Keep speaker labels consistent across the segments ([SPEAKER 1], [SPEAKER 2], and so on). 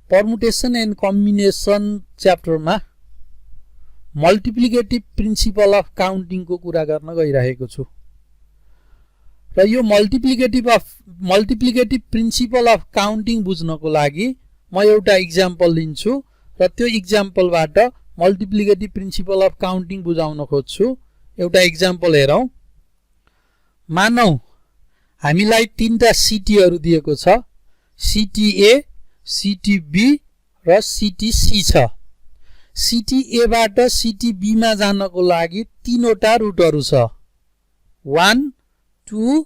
[SPEAKER 1] Permutation and combination च्याप्टरमा multiplicative principle of काउन्टिङको कुरा गर्न गइरहेको छु र यो मल्टिप्लिकेटिभ प्रिन्सिपल अफ काउन्टिङ बुझ्नको लागि म एउटा इक्जाम्पल लिन्छु र त्यो इक्जाम्पलबाट मल्टिप्लिकेटिभ प्रिन्सिपल अफ काउन्टिङ बुझाउन खोज्छु एउटा इक्जाम्पल हेरौं मानौ हामीलाई तीनटा सिटीहरु दिएको छ सिटी ए सिटी बी र सिटी सी छ सिटी ए बाट सिटी बी मा जानको लागि तीनवटा रुटहरु छ 1 2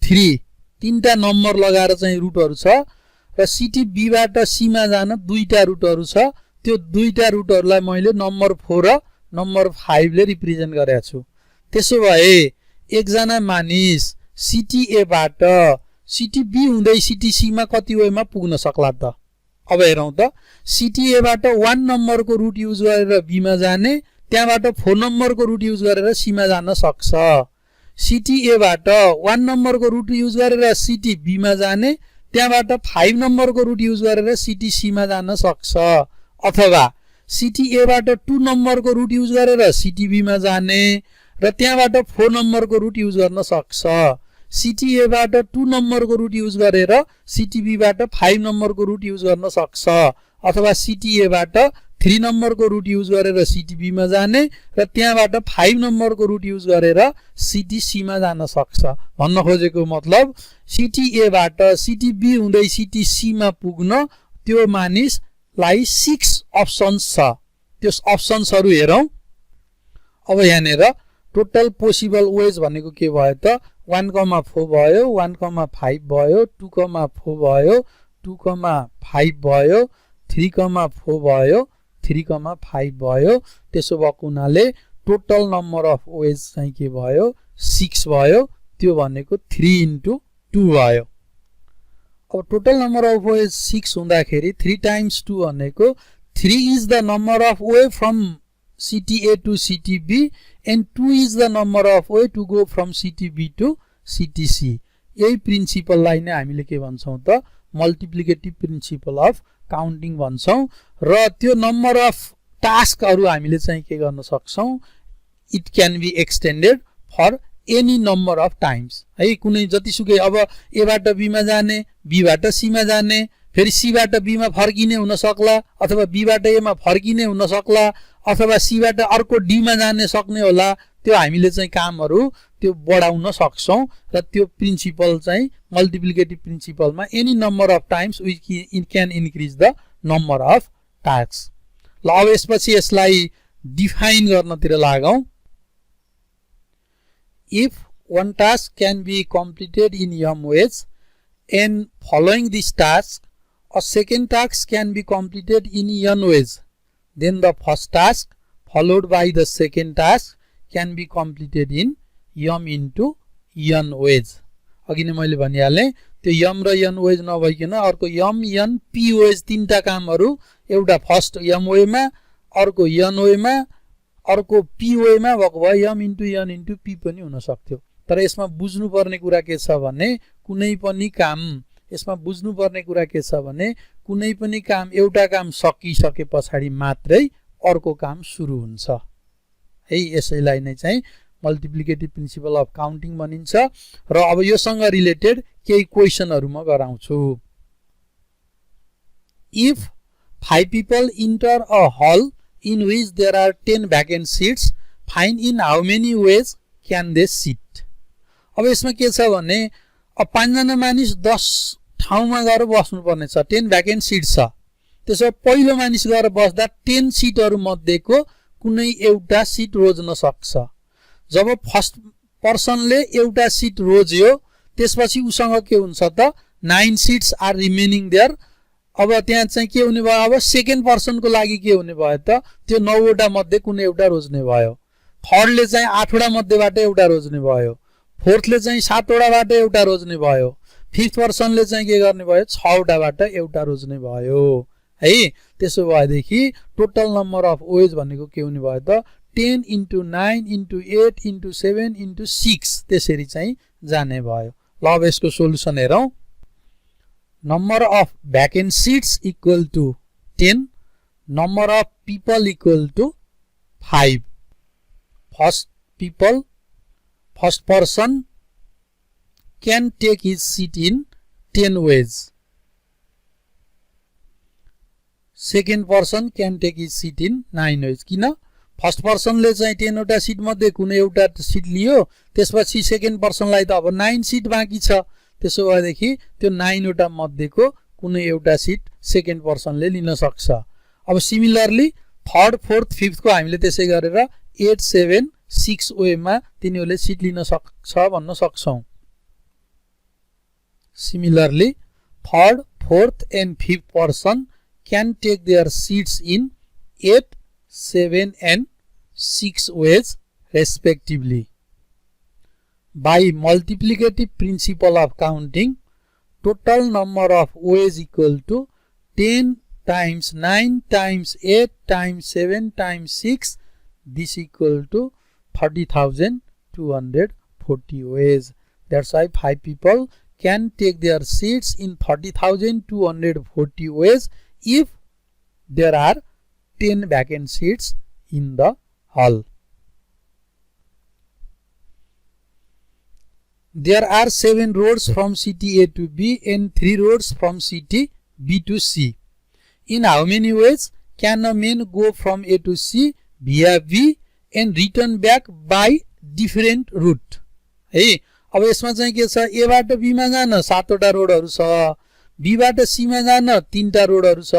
[SPEAKER 1] 3 तीनटा नम्बर लगाएर चाहिँ रुटहरु छ र सिटी बी बाट सी मा जान दुईटा रुटहरु छ त्यो दुईटा रुटहरुलाई मैले नम्बर 4 र नम्बर 5 ले रिप्रेजेन्ट गरेको छु त्यसो भए एकजना मानिस सिटी ए बाट सिटी बी हुँदै सिटी सी मा कति वेमा पुग्न सक्ला त अब हेरौं त सिटी ए बाट 1 नम्बरको रुट युज गरेर बी मा जाने त्यहाँबाट 4 नम्बरको रुट युज गरेर सी मा जान सक्छ सिटी ए बाट 1 नम्बरको रुट युज गरेर सिटी बी मा जाने त्यहाँबाट 5 नम्बरको रुट युज गरेर सिटी सी मा जान सक्छ अथवा सिटी ए बाट 2 नम्बरको रुट युज गरेर सिटी बी मा जाने र त्यहाँबाट 4 नम्बरको रुट युज गर्न सक्छ सिटी ए बाट 2 नम्बरको रुट युज गरेर सिटी बी बाट 5 नम्बरको रुट युज गर्न सक्छ अथवा सिटी ए बाट 3 नम्बरको रुट युज गरेर सिटी बी मा जाने र त्यहाँबाट 5 नम्बरको रुट युज गरेर सिटी सी मा जान सक्छ भन्न खोजेको मतलब सिटी ए बाट सिटी बी हुँदै सिटी सी मा पुग्न त्यो मानिसलाई 6 अप्सन्स छ त्यो अप्सन्सहरु हेरौं अब यहाँनेर टोटल पोसिबल वेज भनेको के भयो त 1,4 भयो 1,5 भयो 2,4 भयो 2,5 भयो 3,4 भयो 3,5 भयो त्यसो भएको हुनाले टोटल नम्बर अफ वेज चाहिँ के भयो 6 भयो त्यो भनेको 3 into 2 भयो अब टोटल नम्बर अफ वेज 6 हुँदाखेरि 3 times 2 भनेको 3 is the number of way from city A to city B and 2 is the number of way to go from city B to city C यही प्रिन्सिपललाई नै हामीले के भन्छौं त multiplicative principle of counting भन्छौं र त्यो number of टास्कहरु हामीले चाहिँ के गर्न सक्छौं it can be extended for any number of times है कुनै जतिसुकै अब ए बाट बी मा जाने बी बाट सी मा जाने फेरि सी बाट बी मा फर्किने हुन सक्ला अथवा बी बाट ए मा फर्किने हुन सक्ला अथवा सी बाट अर्को डी मा जाने सक्ने होला त्यो हामीले चाहिँ कामहरु त्यो बढाउन सक्छौं र त्यो प्रिन्सिपल चाहिँ मल्टिप्लिकेटिभ प्रिन्सिपलमा any number of times we can increase the number of task ल अब यसपछि यसलाई डिफाइन गर्नतिर लागौं if one task can be completed in m ways and following this task a second task can be completed in n ways then the first task followed by the second task can be completed in m into n ways अघि नै मैले भनिहाले त्यो m र n ways नभइकन अर्को m n p ways तीनटा कामहरु एउटा first m way मा अर्को n way मा अर्को p way मा भएको भए m into n into p पनि हुन सक्थ्यो तर यसमा बुझ्नु पर्ने कुरा के छ भने कुनै पनि काम यसमा बुझ्नु पर्ने कुरा के छ भने कुनै पनि काम एउटा काम सकिसके पछाडी मात्रै अर्को काम सुरु हुन्छ है यसैलाई नै चाहिँ मल्टिप्लिकेटिभ प्रिन्सिपल अफ काउन्टिङ भनिन्छ र अब योसँग रिलेटेड केही क्वेशनहरु म गराउँछु if 5 people enter a hall in which there are 10 vacant seats find in how many ways can they sit अब यसमा के छ भने अब 5 जना मानिस 10 ठाउँमा गएर बस्नु पर्ने छ 10 भ्याकेन्ट सिट छ त्यसो पहिलो मानिस गएर बस्दा 10 सिटहरु मध्येको कुनै एउटा सिट रोज्न सक्छ जब फर्स्ट पर्सनले एउटा सिट रोज्यो त्यसपछि उसँग के हुन्छ त 9 सिट्स आर रिमेनिङ देयर अब त्यहाँ चाहिँ के हुने भयो अब सेकेन्ड पर्सनको लागि के हुने भयो त त्यो 9 वटा मध्ये कुनै एउटा रोज्ने भयो थर्डले चाहिँ 8 वटा मध्येबाट एउटा रोज्ने भयो फोर्थले चाहिँ 7 वटाबाट एउटा रोज्ने भयो फिफ्थ पर्सनले चाहिँ के गर्ने भयो 6 वटाबाट एउटा रोज्ने भयो है त्यसो भएदेखि टोटल नम्बर अफ वेज भनेको के हुने भयो त 10 into 9 into 8 into 7 into 6 त्यसरी चाहिँ जाने भयो ल अब यसको सोलुसन हेरौं number of vacant seats equal to 10, number of people equal to 5. First person can take his seat in 10 ways. Second person can take his seat in 9 ways. किन first पर्सनले चाहिँ 10 वटा सिट मध्ये कुनै एउटा सिट लियो, त्यसपछि second पर्सनलाई त अब 9 seat बाँकी छ, त्यसो भएदेखि त्यो 9 वटा मध्येको कुनै एउटा सिट सेकेन्ड पर्सनले लिन सक्छ। अब सिमिलरली थर्ड फोर्थ फिफ्थ को हामीले त्यसै गरेर 8 7 6 वेमा तिनीहरूले सिट लिन सक्छ भन्न सक्छौं। Similarly, third, fourth and fifth person can take their seats in 8, 7 and 6 ways respectively. By multiplicative principle of counting, total number of ways equal to 10 times 9 times 8 times 7 times 6, this equal to 30,240 ways. That's why 5 people can take their seats in 30,240 ways if there are 10 vacant seats in the hall. There are 7 roads from city A to B and 3 roads from city B to C. In how many ways can a man go from A to C via B and return back by different route? Hey, अब यसमा चाहिँ के छ, ए बाट be मा जान 7 वटा रोडहरु छ, बी बाट सी मा जान 3 टा रोडहरु छ।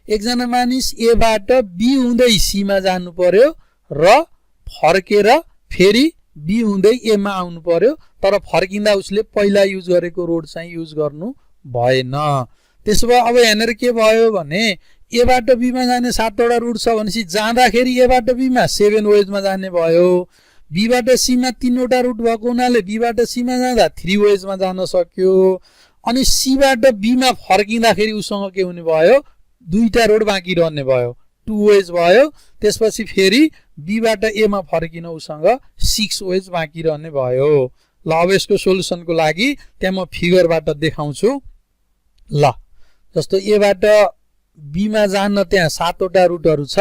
[SPEAKER 1] एकजना मानिस ए बाट बी हुँदै सी मा जानु पर्यो र फर्केर फेरि बी हुँदै ए मा आउनु पर्यो, तर फर्किँदा उसले पहिला युज गरेको रोड चाहिँ युज गर्नु भएन। त्यसो भए अब यहाँनेर के भयो भने ए बाट बी मा जाने 7 वटा रुट छ भनेपछि जाँदाखेरि ए बाट बी मा 7 वेज मा जाने भयो। बी बाट सी मा 3 वटा रुट भएको हुनाले बी बाट सी मा जाँदा 3 वेज मा जान सक्यो। अनि सी बाट बी मा फर्किँदाखेरि उसँग के हुने भयो, 2 टा रोड बाँकी रहने भयो, 2 वेज भयो। त्यसपछि फेरि बी बाट ए मा फर्किन उसँग 6 वेज बाँकी रहने भयो। ल अब यसको सोलुसनको लागि त्यहाँ म फिगरबाट देखाउँछु। ल जस्तो ए बाट बी मा जान त्यहाँ 7 वटा रुटहरु छ,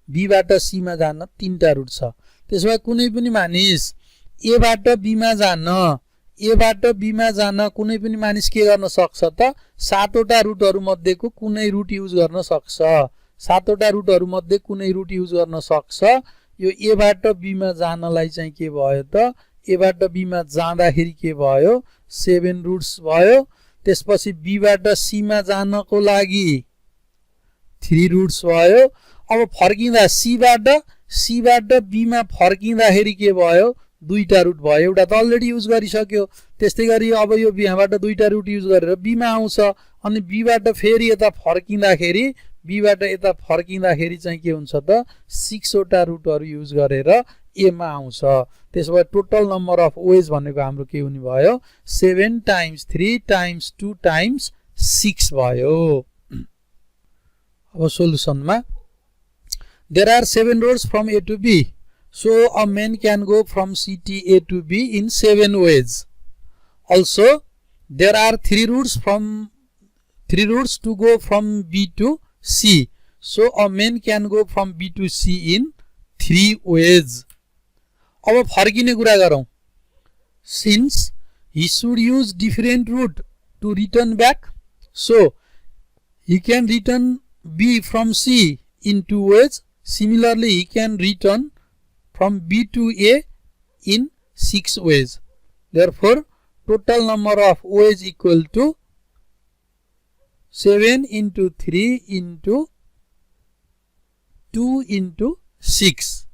[SPEAKER 1] बी बाट सी मा जान 3 टा रुट छ। त्यसोभए कुनै पनि मानिस ए बाट बी मा जान कुनै पनि मानिस के गर्न सक्छ त 7 वटा रुटहरु मध्येको कुनै रुट युज गर्न सक्छ। 7 वटा रुटहरु मध्ये कुनै रुट युज गर्न सक्छ। यो ए बाट बी मा जानलाई चाहिँ के भयो त, ए बाट बी मा जाँदाखेरि के भयो, 7 रुट्स भयो। त्यसपछि बी बाट सी मा जानको लागि 3 रुट्स भयो। अब फर्किँदा सी बाट बी मा फर्किँदाखेरि के भयो, 2 टा रुट भयो। एउटा त अलरेडी युज गरिसक्यो। त्यस्तै गरी अब यो यहाँबाट 2 टा रुट युज गरेर बी मा आउँछ। अनि बी बाट फेरि यता फर्किँदाखेरि चाहिँ के हुन्छ त, 6 वटा रुटहरु युज गरेर ए मा आउँछ। त्यसो भए टोटल नम्बर अफ वेज भनेको हाम्रो के हुने भयो, 7 टाइम्स 3 टाइम्स 2 टाइम्स 6 भयो। अब सोलुसनमा there are 7 roads from A to B, so a man can go from city A to B in 7 ways. Also, there are 3 routes to go from B to C, so a man can go from B to C in 3 ways. अब फर्किने कुरा गरौं। Since he should use different route to return back, so he can return B from C in 2 ways. Similarly, he can return from B to A in 6 ways. Therefore, total number of ways equal to 7 into 3 into 2 into 6.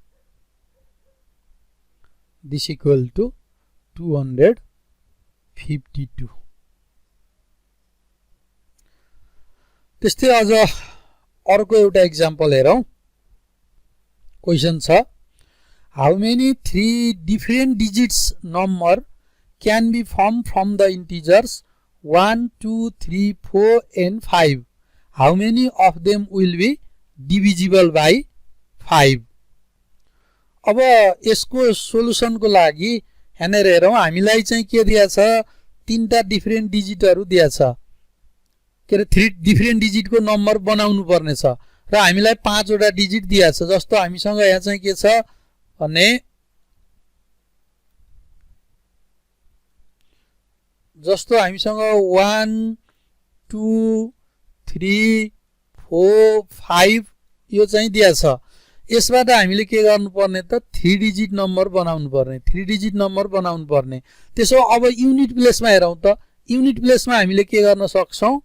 [SPEAKER 1] This equal to 252. त्यस्तै अझ अर्को एउटा example हेरौं। Question छ, how many 3 different digits number can be formed from the integers 1, 2, 3, 4 and 5? How many of them will be divisible by 5? अब यसको सोलुसनको लागि हेरेर हेरौं। हामीलाई चाहिँ के दिया छ, 3 टा डिफरेन्ट डिजिटहरु दिया छ। के अरे 3 डिफरेन्ट डिजिटको नम्बर बनाउनु पर्ने छ र हामीलाई 5 वटा डिजिट दिएको छ। जस्तो हामीसँग यहाँ चाहिँ के छ भने जस्तो हामीसँग 1 2 3 4 5 यो चाहिँ दिएको छ। यसबाट हामीले के गर्नु पर्ने त 3 डिजिट नम्बर बनाउनु पर्ने, 3 डिजिट नम्बर बनाउनु पर्ने। त्यसो अब युनिट प्लेसमा हेरौँ त, युनिट प्लेसमा हामीले के गर्न सक्छौं,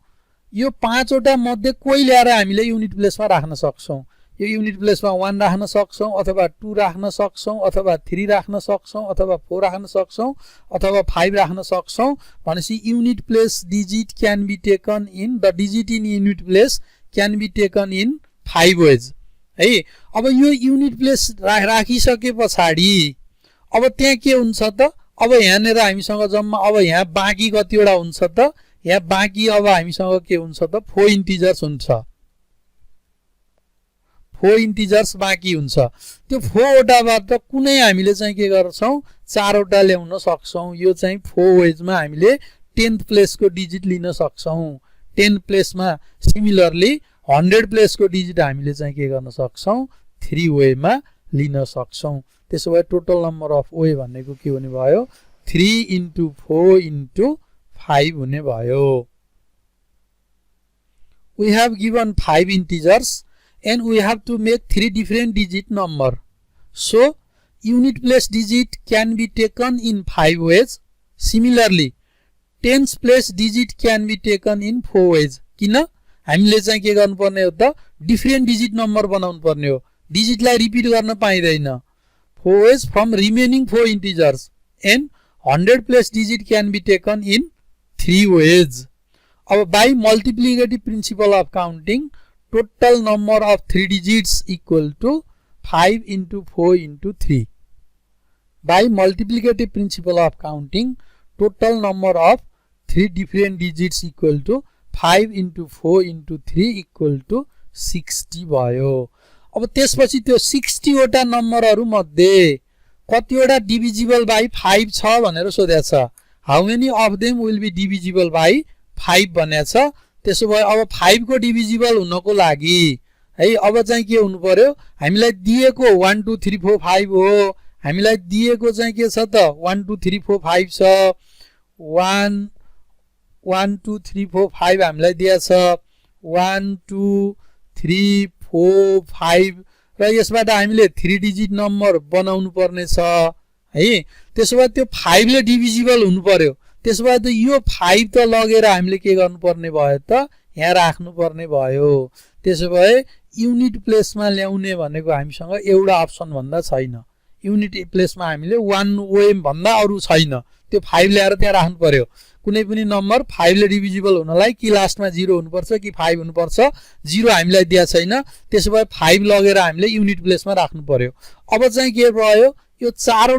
[SPEAKER 1] यो 5 वटा मध्ये कोही ल्याएर हामीले युनिट प्लेसमा राख्न सक्छौं। यो युनिट प्लेसमा 1 राख्न सक्छौं अथवा 2 राख्न सक्छौं अथवा 3 राख्न सक्छौं अथवा 4 राख्न सक्छौं अथवा 5 राख्न सक्छौं। भनेपछि unit place digit can be taken in the digit in unit place can be taken in 5 ways है। अब यो युनिट प्लेस राखिसके पछाडि अब त्यहाँ के हुन्छ त, अब यहाँनेर हामीसँग जम्मा अब यहाँ बाँकी कतिवटा हुन्छ त, यहाँ बाँकी अब हामीसँग के हुन्छ त 4 इन्टिजर्स हुन्छ, 4 इन्टिजर्स बाँकी हुन्छ। त्यो 4 वटाबाट कुनै हामीले चाहिँ के गर्छौं 4 वटा ल्याउन सक्छौं। यो चाहिँ 4 वेजमा हामीले 10th प्लेसको डिजिट लिन सक्छौं। 10 प्लेसमा सिमिलरली 100 प्लेसको डिजिट हामीले चाहिँ के गर्न सक्छौं 3 वेमा लिन सक्छौं। त्यसो भए टोटल नम्बर अफ वे भनेको के हुने भयो 3 into 4 into 5 हुने भयो। We have given 5 integers and we have to make 3 different digit number. So unit place digit can be taken in 5 ways. Similarly 10th place digit can be taken in 4 ways. किन हामीले चाहिँ के गर्नु पर्ने हो त डिफरेन्ट डिजिट नम्बर बनाउनु पर्ने हो, डिजिटलाई रिपिट गर्न पाइदैन। 4 ways from remaining 4 integers and 100 place digit can be taken in 3 ways. अब by multiplicative principle of counting total number of 3 digits equal to 5 into 4 into 3. By multiplicative principle of counting total number of 3 different digits equal to 5 into 4 into 3 equal to 60 भयो। अब त्यसपछि त्यो 60 वटा नम्बरहरु मध्ये कतिवटा divisible by 5 छ भनेर सोधेको छ। How many of them will be divisible by 5 भनेको छ। त्यसो भए अब 5 को डिभिजिबल हुनको लागि है अब चाहिँ के हुनु पर्यो, हामीलाई दिएको 1 2 3 4 5 हो। हामीलाई दिएको चाहिँ के छ त 1 2 3 4 5 छ। 1 1 2 3 4 5 हामीलाई दिएको छ 1 2 3 4 5 र यसबाट हामीले 3 डिजिट नम्बर बनाउनु पर्ने छ है। त्यसो भए त्यो 5 ले डिभिजिबल हुनु पर्यो। त्यसो भए त यो 5 त लगेर हामीले के गर्नु पर्ने भयो त यहाँ राख्नु पर्ने भयो। त्यसो भए युनिट प्लेसमा ल्याउने भनेको हामीसँग एउटा अप्सन भन्दा छैन। युनिट प्लेसमा हामीले 1 वे भन्दा अरु छैन। त्यो 5 ल्याएर त्यहाँ राख्नु पर्यो। कुनै पनि नम्बर 5 ले डिभिजिबल हुनलाई कि लास्टमा 0 हुनुपर्छ कि 5 हुनुपर्छ। 0 हामीलाई दिया छैन। त्यसो भए 5 लगेर हामीले युनिट प्लेसमा राख्नु पर्यो। अब चाहिँ के भयो, यो 4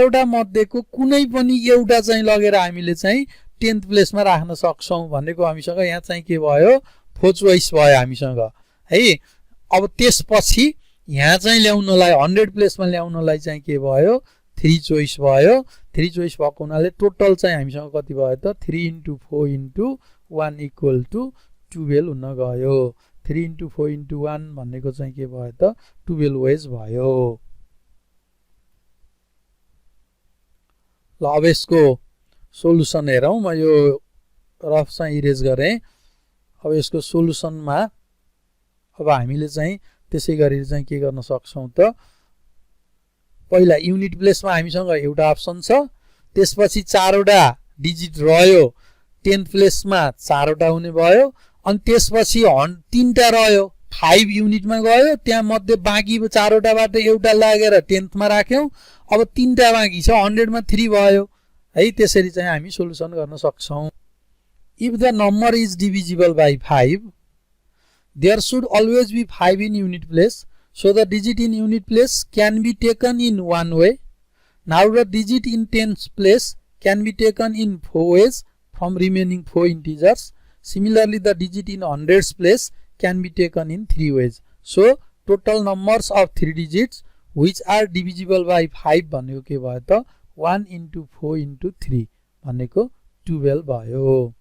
[SPEAKER 1] वटा मध्येको कुनै पनि एउटा चाहिँ लगेर हामीले चाहिँ 10th प्लेसमा राख्न सक्छौं भनेको हामीसँग यहाँ चाहिँ के भयो 4 चोइस भयो हामीसँग है। अब त्यसपछि यहाँ चाहिँ ल्याउनलाई 100 प्लेसमा ल्याउनलाई चाहिँ के भयो 3 चोइस भयो। 3 चोइस भएको हुनाले टोटल चाहिँ हामीसँग कति भयो त 3 into 4 into 1 equal to 12 हुन गयो। 3 into 4 into 1 भनेको चाहिँ के भयो त 12 वेज भयो। ल अब यसको सोलुसन हेरौं। म यो रफ चाहिँ इरेज गरे। अब यसको सोलुसनमा अब हामीले चाहिँ त्यसै गरी चाहिँ के गर्न सक्छौं त पहिला युनिट प्लेसमा हामीसँग एउटा अप्सन छ। त्यसपछि 4 वटा डिजिट रह्यो। 10th प्लेसमा 4 वटा हुने भयो। अनि त्यसपछि 3 टा रह्यो। 5 युनिटमा गयो। त्यहाँ मध्ये बाँकी 4 वटाबाट एउटा लागेर 10th मा राख्यौं। अब 3 टा बाँकी छ। 100 मा 3 भयो है। त्यसरी चाहिँ हामी सोलुसन गर्न सक्छौं। If the number is divisible by 5, there should always be 5 in unit place. So the digit in unit place can be taken in 1 way. Now the digit in 10th place can be taken in 4 ways from remaining 4 integers. Similarly, the digit in 100th place can be taken in 3 ways. So total numbers of 3 digits which are divisible by 5 भनेको के भयो त 1 into 4 into 3 भनेको 12 भयो।